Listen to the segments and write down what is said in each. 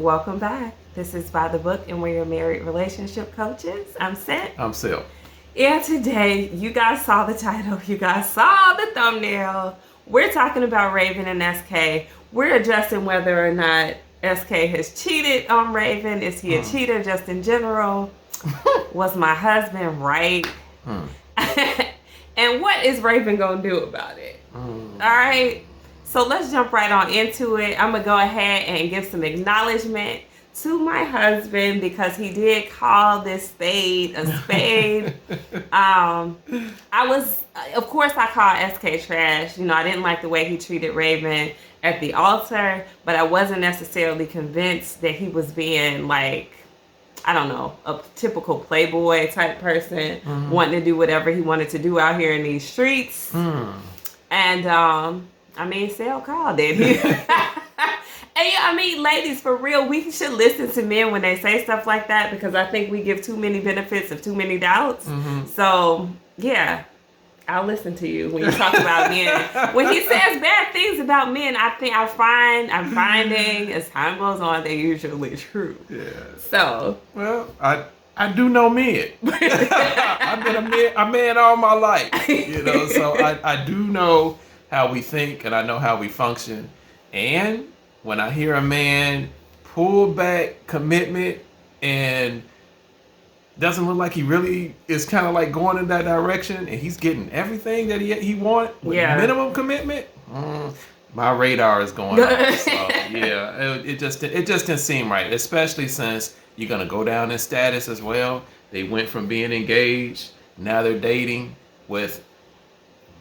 welcome back. This is By the Book, and we're your married relationship coaches. I'm Seth. I'm Sil. And today, you guys saw the title, you guys saw the thumbnail. We're talking about Raven and SK. We're addressing whether or not SK has cheated on Raven. Is he a cheater just in general? Was my husband right? And what is Raven gonna do about it? All right. So let's jump right on into it. I'm going to go ahead and give some acknowledgement to my husband because he did call this spade a spade. Of course, I called SK trash. I didn't like the way he treated Raven at the altar, but I wasn't necessarily convinced that he was being like, I don't know, a typical playboy type person, wanting to do whatever he wanted to do out here in these streets. And, Sal called it. And ladies, for real, we should listen to men when they say stuff like that because I think we give too many benefits of too many doubts. So, yeah, I'll listen to you when you talk about men. When he says bad things about men, I'm finding as time goes on, they're usually true. Yeah. So. Well, I do know men. I've been a man all my life, so I do know how we think and I know how we function. And when I hear a man pull back commitment and doesn't look like he really is kind of like going in that direction and he's getting everything that he want with minimum commitment, my radar is going up. So yeah, it just didn't seem right, especially since you're going to go down in status as well. They went from being engaged, now they're dating with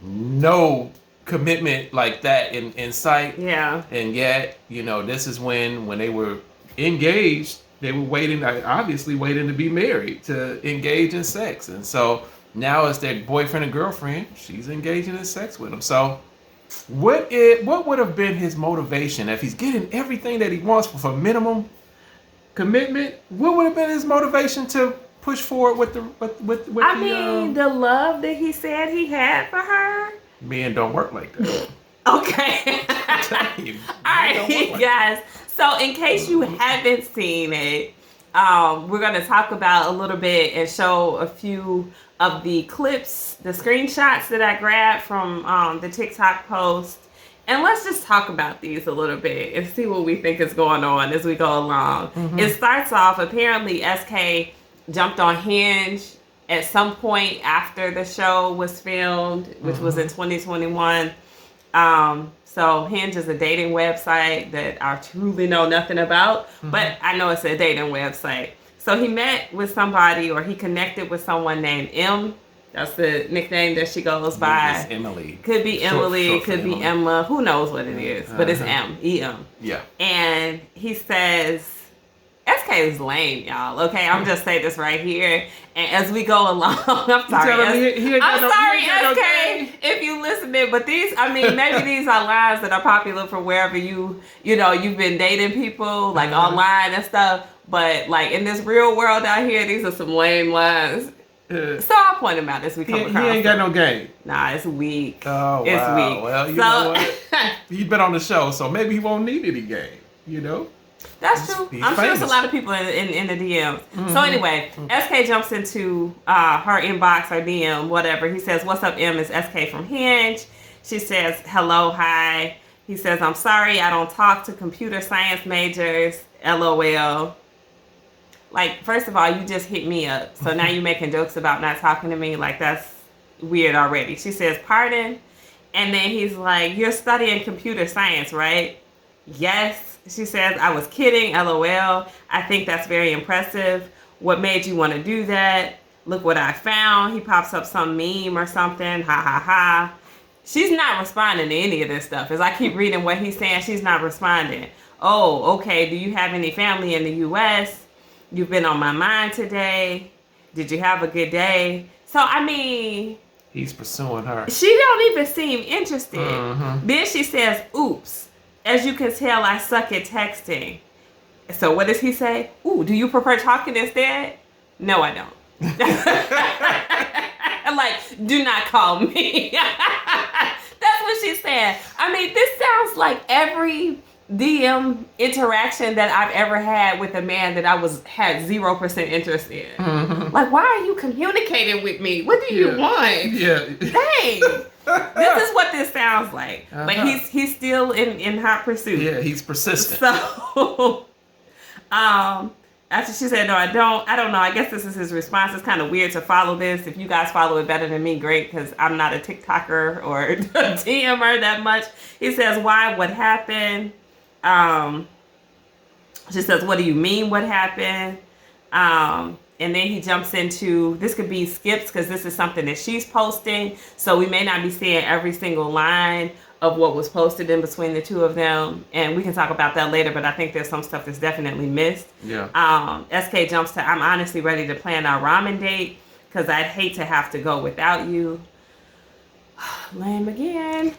no commitment like that in sight. Yeah. And yet, this is when they were engaged, they were obviously waiting to be married, to engage in sex. And so now as their boyfriend and girlfriend, she's engaging in sex with him. So what would have been his motivation if he's getting everything that he wants for minimum commitment? What would have been his motivation to push forward with the love that he said he had for her? Men don't work like that. Okay. All right, guys. So in case you haven't seen it, we're going to talk about a little bit and show a few of the clips, the screenshots that I grabbed from the TikTok post. And let's just talk about these a little bit and see what we think is going on as we go along. It starts off, apparently SK jumped on Hinge at some point after the show was filmed, which was in 2021. So Hinge is a dating website that I truly know nothing about, but I know it's a dating website. So he met with somebody, or he connected with someone named M. That's the nickname that she goes by. It's Emily. Could be Emily, short could be Emily. Emma. Who knows what it is, but it's E-M. Yeah. And he says, SK is lame, y'all. Okay, I'm just saying this right here. And as we go along, I'm sorry. SK, if you listening, but these, maybe these are lines that are popular for wherever you've been dating people, like online and stuff. But like in this real world out here, these are some lame lines. So I'll point them out as we come across. He ain't got no game. Nah, it's weak. Oh, it's wow. weak. Well, you know what? He's been on the show, so maybe he won't need any game, That's true. I'm sure there's a lot of people in the DMs. So anyway, SK jumps into her inbox or DM, whatever. He says, "What's up, M? It's SK from Hinge." She says, "Hello, hi." He says, "I'm sorry, I don't talk to computer science majors. LOL." Like, first of all, you just hit me up. So now you're making jokes about not talking to me. Like, that's weird already. She says, "Pardon?" And then he's like, "You're studying computer science, right?" "Yes." She says, "I was kidding, LOL. I think that's very impressive. What made you want to do that? Look what I found." He pops up some meme or something. Ha ha ha. She's not responding to any of this stuff. As I keep reading what he's saying, she's not responding. "Oh, okay. Do you have any family in the U.S.? You've been on my mind today. Did you have a good day?" So, he's pursuing her. She don't even seem interested. Then she says, "Oops. As you can tell, I suck at texting." So what does he say? "Ooh, do you prefer talking instead?" "No, I don't." Like, do not call me. That's what she's saying. This sounds like every DM interaction that I've ever had with a man that I had 0% interest in. Mm-hmm. Like, why are you communicating with me? What do you want? Yeah. Dang. This is what this sounds like. But he's still in hot pursuit. Yeah, he's persistent. So, after she said, no, I don't know. I guess this is his response. It's kind of weird to follow this. If you guys follow it better than me, great, because I'm not a TikToker or a DMer that much. He says, why? What happened? She says, what do you mean what happened? And then he jumps into, this could be skips because this is something that she's posting. So we may not be seeing every single line of what was posted in between the two of them. And we can talk about that later, but I think there's some stuff that's definitely missed. Yeah. SK jumps to, I'm honestly ready to plan our ramen date because I'd hate to have to go without you. Lame again.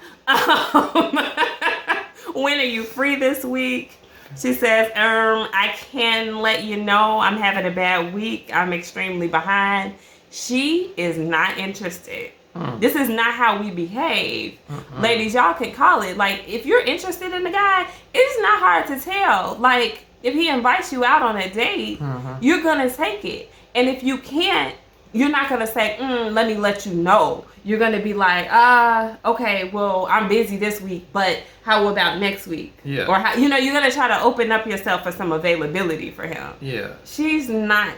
When are you free this week? She says, I can let you know I'm having a bad week. I'm extremely behind. She is not interested. This is not how we behave. Ladies, y'all can call it. Like, if you're interested in the guy, it's not hard to tell. Like, if he invites you out on a date, you're going to take it. And if you can't, you're not going to say, let me let you know. You're going to be like, okay, well, I'm busy this week, but how about next week? Yeah. Or, how, you're going to try to open up yourself for some availability for him. Yeah. She's not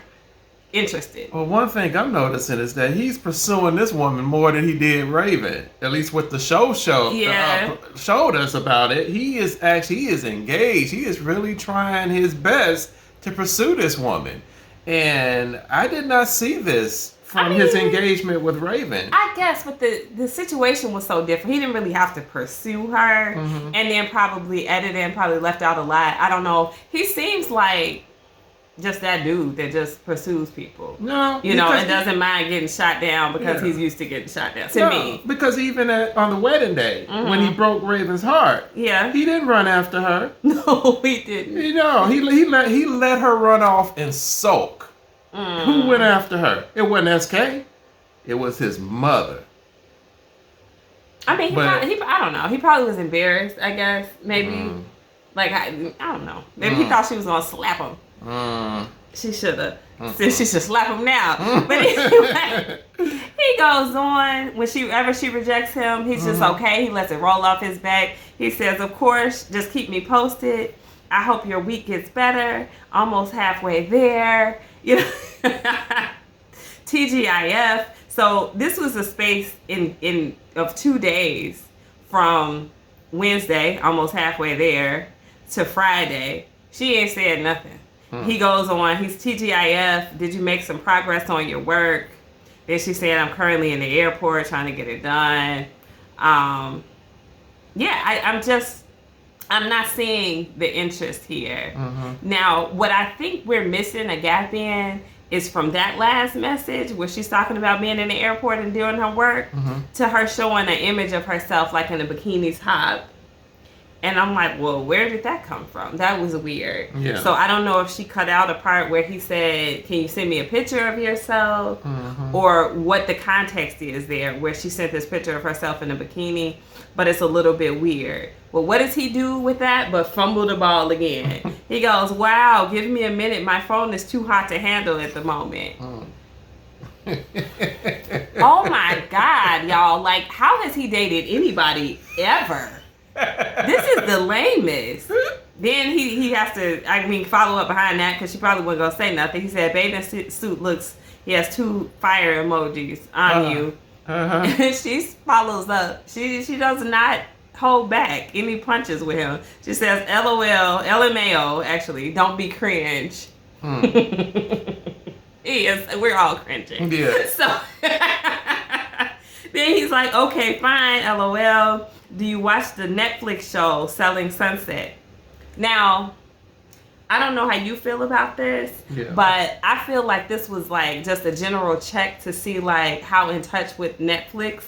interested. Well, one thing I'm noticing is that he's pursuing this woman more than he did Raven. At least what the show showed us about it. He is engaged. He is really trying his best to pursue this woman. And I did not see this from his engagement with Raven. I guess, but the situation was so different. He didn't really have to pursue her, and then probably edited and probably left out a lot. I don't know. He seems like just that dude that just pursues people. No, and doesn't mind getting shot down because he's used to getting shot down. To me, because even on the wedding day when he broke Raven's heart, he didn't run after her. No, he didn't. He let her run off and sulk. Who went after her? It wasn't SK. It was his mother. I mean, I don't know. He probably was embarrassed, I guess. Maybe. Like, I don't know. Maybe he thought she was going to slap him. She should have. She should slap him now. But anyway, he goes on. Whenever she rejects him, he's just okay. He lets it roll off his back. He says, of course, just keep me posted. I hope your week gets better. Almost halfway there. TGIF. So this was a space of 2 days from Wednesday, almost halfway there, to Friday. She ain't said nothing. He goes on, he's TGIF, did you make some progress on your work? Then she said, I'm currently in the airport trying to get it done. I'm not seeing the interest here. Now, what I think we're missing a gap in is from that last message where she's talking about being in the airport and doing her work to her showing an image of herself like in a bikini top. And I'm like, well, where did that come from? That was weird. Yeah. So I don't know if she cut out a part where he said, can you send me a picture of yourself? Or what the context is there where she sent this picture of herself in a bikini. But it's a little bit weird. Well, what does he do with that but fumble the ball again? He goes, wow, give me a minute. My phone is too hot to handle at the moment. Oh my God, y'all. Like, how has he dated anybody ever? This is the lamest. Then he has to, follow up behind that because she probably wasn't going to say nothing. He said, bathing suit looks, he has 2 fire emojis on you. And she follows up. She does not hold back any punches with him. She says, LOL, LMAO, actually, don't be cringe. We're all cringing. Yeah. So then he's like, okay, fine, LOL. Do you watch the Netflix show Selling Sunset? Now, I don't know how you feel about this, but I feel like this was like just a general check to see like how in touch with Netflix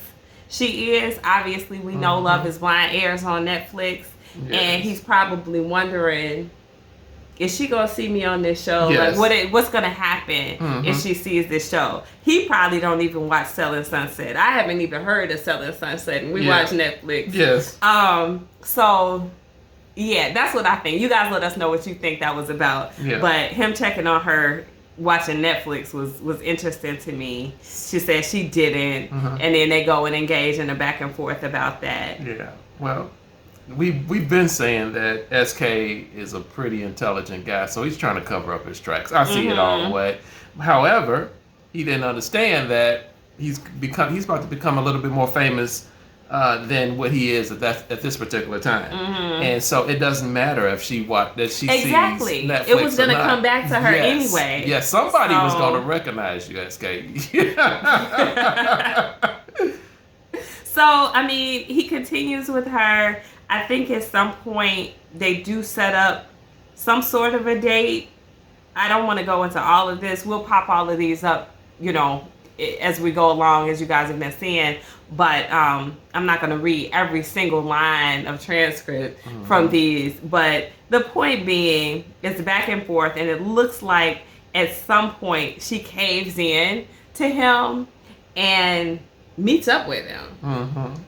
she is. Obviously, we know Love is Blind airs on Netflix, and he's probably wondering, is she gonna see me on this show? Yes. Like, what's gonna happen if she sees this show? He probably don't even watch Selling Sunset. I haven't even heard of Selling Sunset, and we watch Netflix. Yes. So Yeah, that's what I think. You guys let us know what you think that was about. Yeah. But him checking on her watching Netflix was interesting to me. She said she didn't, and then they go and engage in a back and forth about that. Yeah. Well, we've been saying that SK is a pretty intelligent guy, so he's trying to cover up his tracks. I see it all the way. However, he didn't understand that he's about to become a little bit more famous than what he is at this particular time, and so it doesn't matter if she sees Netflix. It was gonna come back to her anyway. Yes, somebody was gonna recognize you, SK. So I mean, he continues with her. I think at some point they do set up some sort of a date. I don't want to go into all of this. We'll pop all of these up, as we go along, as you guys have been seeing. But I'm not going to read every single line of transcript from these. But the point being, it's back and forth, and it looks like at some point she caves in to him and meets up with him.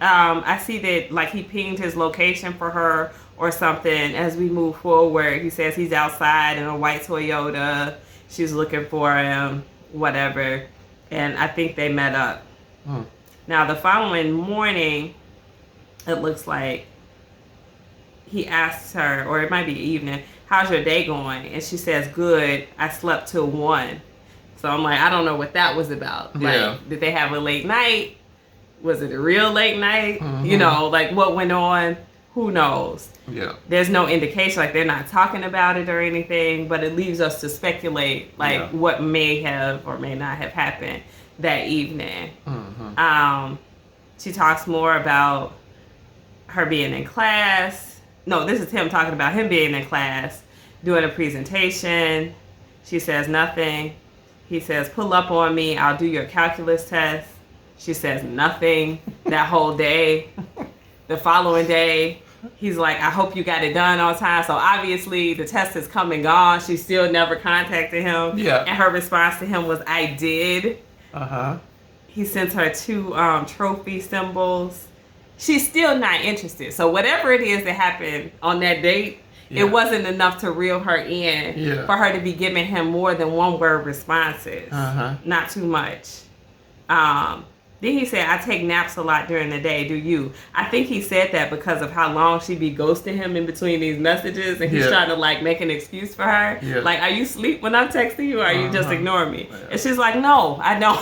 I see that like he pinged his location for her or something as we move forward. He says he's outside in a white Toyota. She's looking for him, whatever. And I think they met up. Now, the following morning, it looks like he asks her, or it might be evening, how's your day going? And she says, good. I slept till 1. So I'm like, I don't know what that was about. Like, did they have a late night? Was it a real late night? Like what went on? Who knows? Yeah. There's no indication, like they're not talking about it or anything, but it leaves us to speculate, like what may have or may not have happened that evening. She talks more about her being in class. No, this is him talking about him being in class, doing a presentation. She says nothing. He says, pull up on me. I'll do your calculus test. She says nothing that whole day. The following day, he's like, I hope you got it done on time. So obviously the test is come and gone. She still never contacted him. Yeah. And her response to him was, I did. He sends her 2 trophy symbols. She's still not interested. So whatever it is that happened on that date, it wasn't enough to reel her in for her to be giving him more than 1-word responses. Not too much. Then he said, I take naps a lot during the day. Do you? I think he said that because of how long she be ghosting him in between these messages. And he's trying to like make an excuse for her. Like, are you asleep when I'm texting you or are you just ignoring me? And she's like, no, I don't.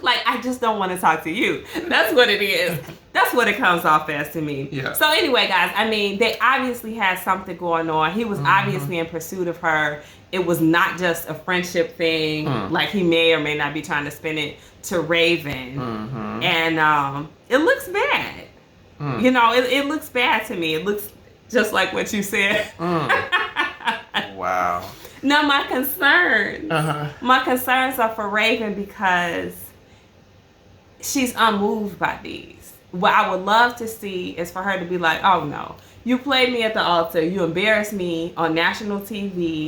Like, I just don't want to talk to you. That's what it is. That's what it comes off as to me. So anyway, guys, I mean, they obviously had something going on. He was obviously in pursuit of her. It was not just a friendship thing. Like, he may or may not be trying to spin it to Raven. And it looks bad. It looks bad to me. It looks just like what you said. Wow. Now, my concerns are for Raven because she's unmoved by these. What I would love to see is for her to be like, oh no, you played me at the altar. You embarrassed me on national TV,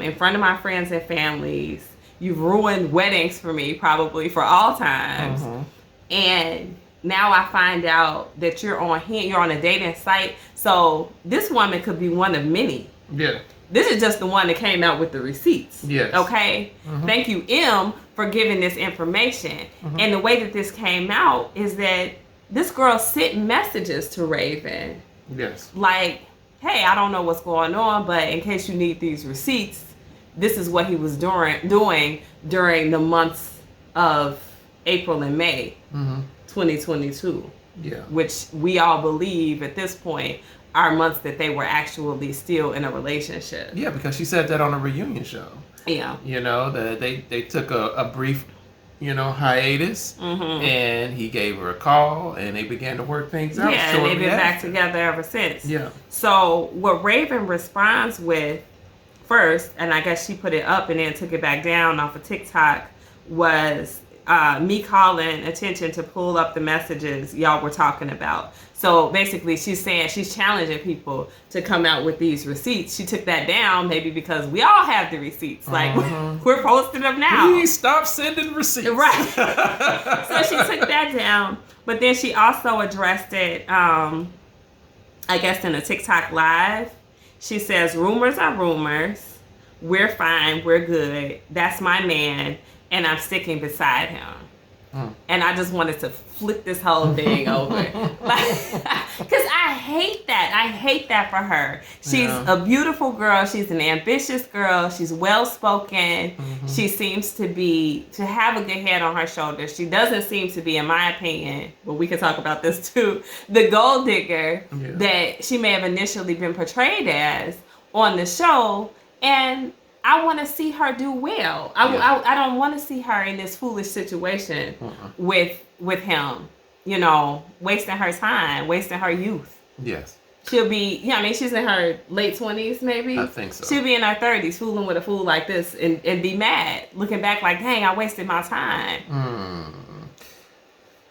in front of my friends and families. You've ruined weddings for me, probably for all times. And now I find out that you're on a dating site. So this woman could be one of many. Yeah. This is just the one that came out with the receipts. Yes. Okay? Thank you, M, for giving this information. And the way that this came out is that this girl sent messages to Raven. Yes. Like, hey, I don't know what's going on, but in case you need these receipts, this is what he was doing during the months of April and May 2022. Yeah. Which we all believe at this point are months that they were actually still in a relationship. Yeah, because she said that on a reunion show. Yeah. That they took a brief, hiatus, and he gave her a call, and they began to work things out. Yeah, and they've been back together ever since. Yeah. So what Raven responds with first, and I guess she put it up and then took it back down off of TikTok, was me calling attention to pull up the messages y'all were talking about. So basically she's saying she's challenging people to come out with these receipts. She took that down maybe because we all have the receipts. Like, we're posting them now. Please stop sending receipts. Right. So she took that down. But then she also addressed it I guess in a TikTok live, she says, rumors are rumors. We're fine. We're good. That's my man. And I'm sticking beside him. And I just wanted to flip this whole thing over. Because I hate that. I hate that for her. She's a beautiful girl. She's an ambitious girl. She's well-spoken. She seems to have a good head on her shoulders. She doesn't seem to be, in my opinion, but we can talk about this too, the gold digger that she may have initially been portrayed as on the show. And I want to see her do well. I don't want to see her in this foolish situation with him, you know, wasting her time, wasting her youth. Yes. She'll be, she's in her late 20s maybe. I think so. She'll be in her 30s fooling with a fool like this and be mad, looking back like, dang, I wasted my time.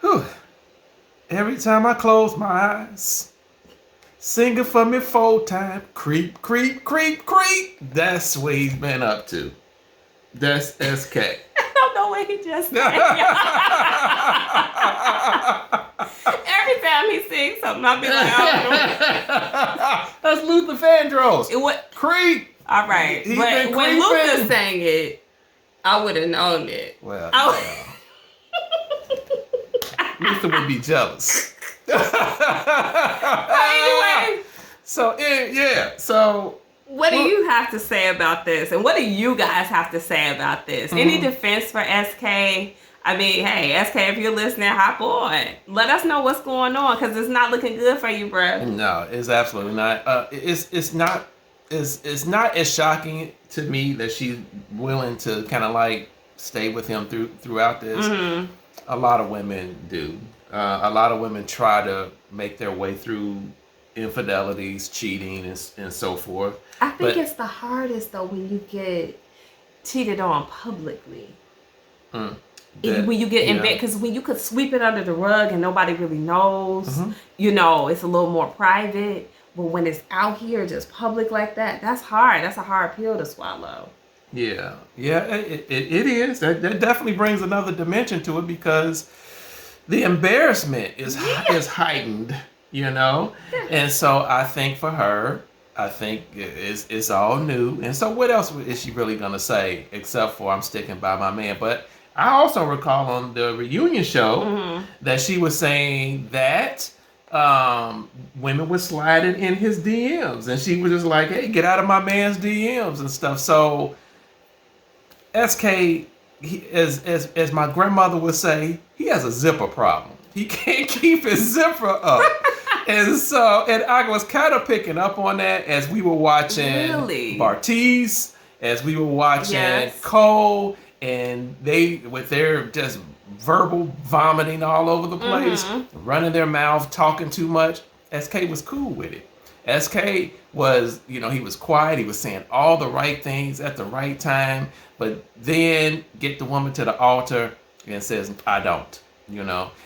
Whew. Every time I close my eyes, sing it for me full time. Creep, creep, creep, creep. That's what he's been up to. That's SK. I don't know what he just said. Every time he sings something, I'll be like, I don't know. That's Luther Vandross. What? Creep. All right. But when Luther sang it, I would have known it. Well, Luther would be jealous. Anyway. So, So, what do you have to say about this? And what do you guys have to say about this? Any defense for SK? I mean, hey, SK, if you're listening, hop on. Let us know what's going on, because it's not looking good for you, bro. No, it's absolutely not. It's not as shocking to me that she's willing to kind of like stay with him throughout this. A lot of women do. A lot of women try to make their way through infidelities, cheating, and so forth. I think it's the hardest, though, when you get cheated on publicly. When you get in bed, because when you could sweep it under the rug and nobody really knows, you know, it's a little more private. But when it's out here, just public like that, that's hard. That's a hard pill to swallow. Yeah, it is. That definitely brings another dimension to it, because the embarrassment is heightened, you know? And so I think for her, it's all new. And so what else is she really going to say except for I'm sticking by my man? But I also recall on the reunion show that she was saying that women were sliding in his DMs. And she was just like, hey, get out of my man's DMs and stuff. So SK, as my grandmother would say, he has a zipper problem. He can't keep his zipper up. And I was kind of picking up on that as we were watching Bartiz, as we were watching Cole, and they, with their just verbal vomiting all over the place, running their mouth, talking too much. SK was cool with it. SK was, he was quiet. He was saying all the right things at the right time, but then get the woman to the altar and says, I don't,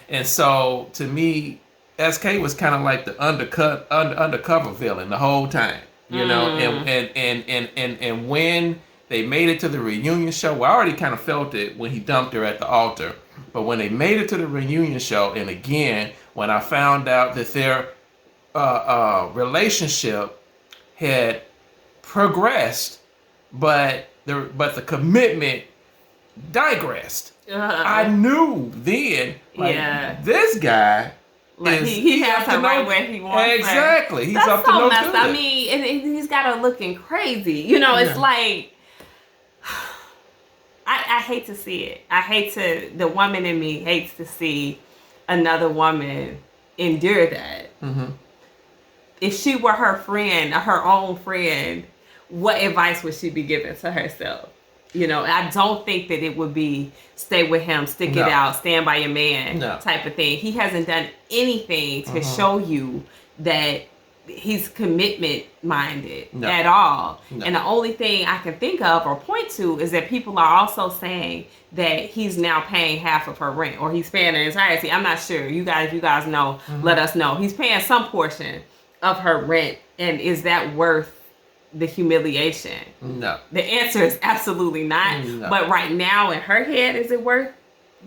And so to me, SK was kind of like the undercover villain the whole time, and when they made it to the reunion show, well, I already kind of felt it when he dumped her at the altar, but when they made it to the reunion show, and again, when I found out that their relationship had progressed, but the commitment digressed. I knew then, this guy, he has her right where he wants exactly. Her. He's That's up so to no messed good. I mean, and he's got her looking crazy. It's like, I hate to see it. The woman in me hates to see another woman endure that. If she were her friend, her own friend, what advice would she be giving to herself? I don't think that it would be stay with him, stick it out, stand by your man type of thing. He hasn't done anything to show you that he's commitment minded at all. And the only thing I can think of or point to is that people are also saying that he's now paying half of her rent, or he's paying the entirety. I'm not sure. You guys know, let us know. He's paying some portion of her rent, and is that worth the humiliation? No. The answer is absolutely not. No. But right now in her head, is it worth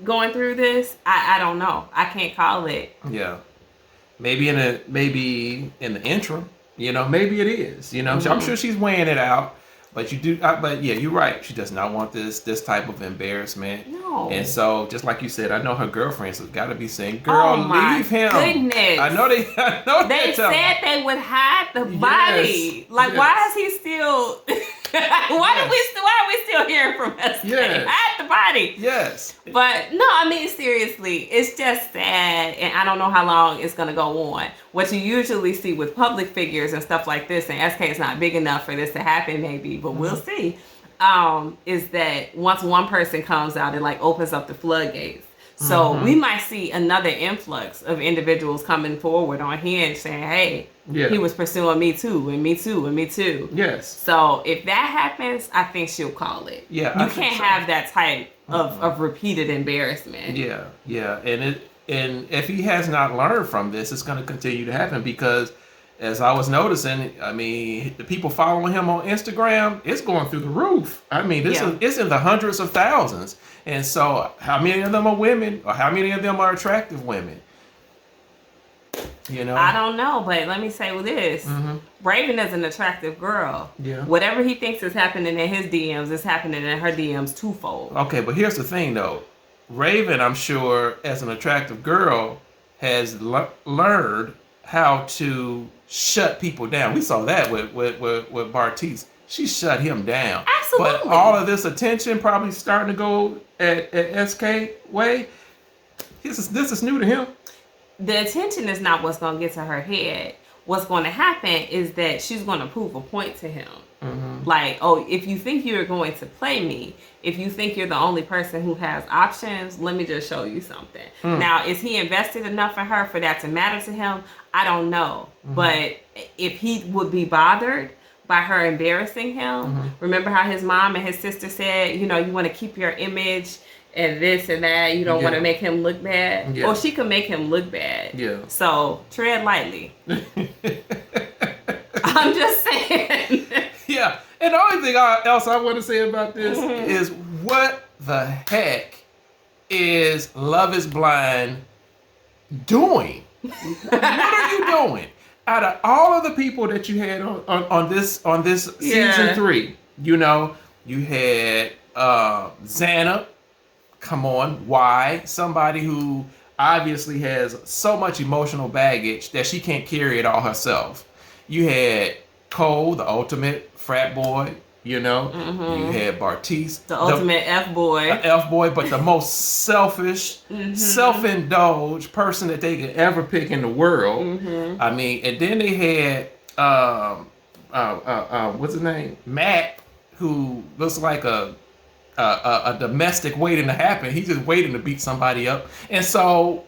going through this? I don't know. I can't call it. Yeah. maybe in the interim, maybe it is. I'm sure she's weighing it out. But but yeah, you're right. She does not want this type of embarrassment. No. And so, just like you said, I know her girlfriends have got to be saying, "Girl, leave him." Goodness. I know they said they would hide the body. Like, why is he still? Why are we still hearing from us? Yes. Hide the body. Yes. But no, I mean, seriously, it's just sad, and I don't know how long it's gonna go on. What you usually see with public figures and stuff like this, and SK is not big enough for this to happen, maybe, but we'll see. Is that once one person comes out, it like opens up the floodgates. So we might see another influx of individuals coming forward on Hinge saying, "Hey, he was pursuing me too, and me too, and me too." Yes. So if that happens, I think she'll call it. Yeah, you can't have that type of repeated embarrassment. Yeah, yeah, and if he has not learned from this, it's going to continue to happen because, as I was noticing, I mean, the people following him on Instagram, it's going through the roof. I mean, it's in the hundreds of thousands. And so, how many of them are women, or how many of them are attractive women? I don't know, but let me say this: Raven is an attractive girl. Yeah. Whatever he thinks is happening in his DMs is happening in her DMs twofold. Okay, but here's the thing, though. Raven, I'm sure, as an attractive girl, has learned how to shut people down. We saw that with Bartiz. She shut him down. Absolutely. But all of this attention probably starting to go at SK way. This is new to him. The attention is not what's going to get to her head. What's going to happen is that she's going to prove a point to him. Like, oh, if you think you're going to play me, if you think you're the only person who has options, let me just show you something. Now, is he invested enough in her for that to matter to him? I don't know. But if he would be bothered by her embarrassing him, remember how his mom and his sister said, you want to keep your image and this and that. You don't want to make him look bad. Or she can make him look bad. Yeah. So tread lightly. I'm just saying. Yeah. And the only thing else I want to say about this is what the heck is Love is Blind doing? What are you doing? Out of all of the people that you had on this season 3, you had Xana. Come on, why? Somebody who obviously has so much emotional baggage that she can't carry it all herself. You had Cole, the ultimate frat boy, You had Bartiz, the ultimate F-boy, but the most selfish, self-indulged person that they could ever pick in the world. I mean, and then they had what's his name, Matt, who looks like a domestic waiting to happen. He's just waiting to beat somebody up. And so,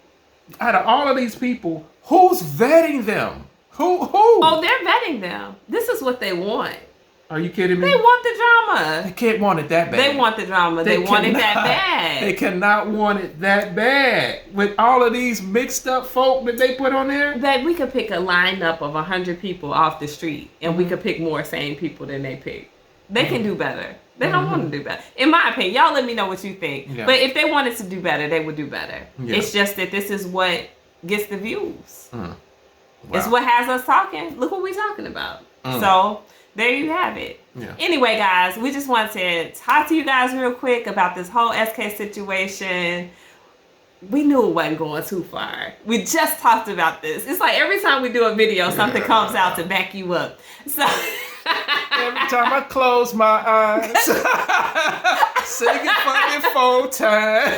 out of all of these people, who's vetting them? Who? Oh, they're vetting them. This is what they want. Are you kidding me? They want the drama. They can't want it that bad. They want the drama. They want it that bad. They cannot want it that bad. With all of these mixed up folk that they put on there. That we could pick a lineup of 100 people off the street, and we could pick more sane people than they pick. They can do better. They don't want to do better. In my opinion, y'all let me know what you think. Yeah. But if they wanted to do better, they would do better. Yeah. It's just that this is what gets the views. Wow. It's what has us talking. Look what we're talking about. So there you have it. Yeah. Anyway, guys, we just wanted to talk to you guys real quick about this whole SK situation. We knew it wasn't going too far. We just talked about this. It's like every time we do a video, something comes out to back you up. So every time I close my eyes, sing it fucking full time.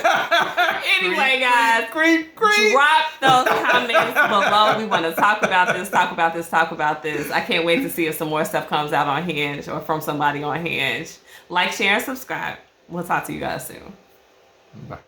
Anyway, guys, drop those comments below. We want to talk about this. I can't wait to see if some more stuff comes out on Hinge or from somebody on Hinge. Like, share, and subscribe. We'll talk to you guys soon. Bye.